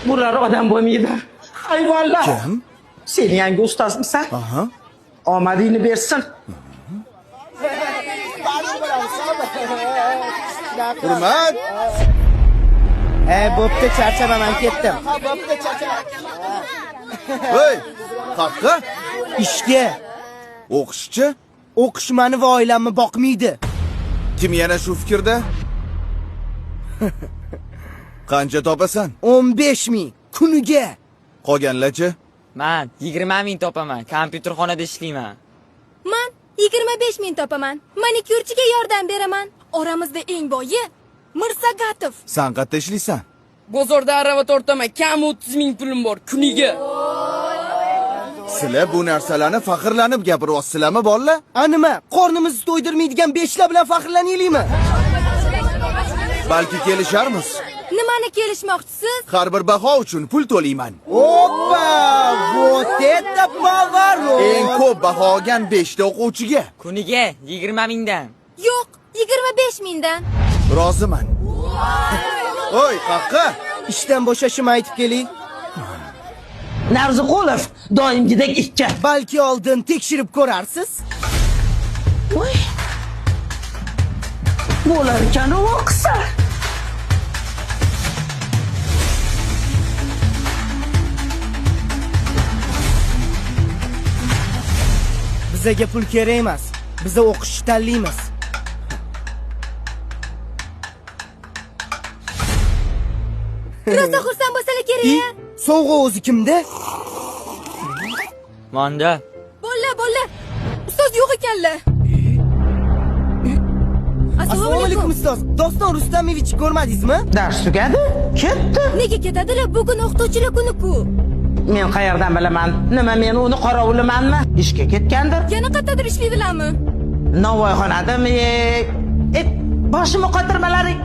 Bular odam bo'lmaydi. Hayvonlar. Kim? Sen yangi ustozmisan? Aha. Omadingni bersin. Hurmat. Bo'pti, charchaman, ketdim. Voy, qaqqa? Ishga. O'qishchi? O'qish meni va oilamni boqmaydi. Kim yana shu fikrda? Qancha topasan? 15 ming kuniga. Qolganlarchi? Men 20 ming topaman. Kompyuterxonada ishlayman. Men 25 ming topaman. Manikyurchiga yordam beraman. Oramizda eng boyi Mirsagatov. Sen qayerda ishlaysan? Bozorda arava tortaman. Kam 30 ming pulim bor kuniga. Sizlar bu narsalarni faxrlanib gapiryapsizlarmi, bolalar? Nima? Qornimizni to'ydirmaydigan beshlar bilan faxrlanaylikmi? Balki kelisharmiz. Nimani kelishmoqchisiz? Har bir baho uchun pul to'layman. Oppa! Вот это поворот! Eng ko'p baho olgan 5 ta o'quvchiga Kuniga 20 mingdan. Yo'q, 25 mingdan. roziman. Oy, qaqqa! Ishdan bo'shashim aytib keling. Narziqulov doimgidek ikki. Balki oldin tekshirib ko'rarsiz. Voy. Bo'lar ekan o'qisa. Bizga pul kerak emas. Biz o'qishni tanlaymiz. Rosa xursand bo'lsalar kerak. Sovg'a o'zi kimda? Manda. Bo'lla. Ustoz yo'q ekanlar. Assalomu alaykum ustoz. Doston Rustamovich ko'rmadingizmi? Dars tugadi, ketdi. Nega ketadilar? Bugun o'qituvchilar kuni-ku. Men qayerdan bilaman? Nima men uni qorovulimanmi? Ishga ketgandir. Yana qayerdadir ishlaydilarmi? Navoiyxonadami? Boshimni qotirmalaring.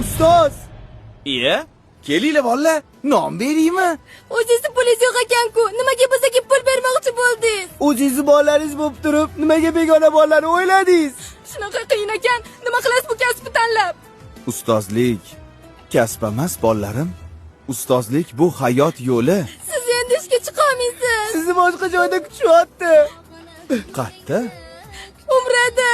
Ustoz, Iya? Kelinglar bolalar, non beraymi? O'zingizni pulingiz yo'q ekan-ku. Nimaga bizga pul bermoqchi bo'ldingiz? o'zingizni bolalaringiz bo'lib turib, nimaga begona bolalarni o'yladingiz? Shunaqa qiyin ekan. Nima qilasiz bu kasbni tanlab? Ustozlik kasb emas, bolalarim. Ustozlik bu hayot yo'li. Siz endi ishga chiqa olmaysiz. Sizni boshqa joyda kutishyapti. Qatta? Umrada.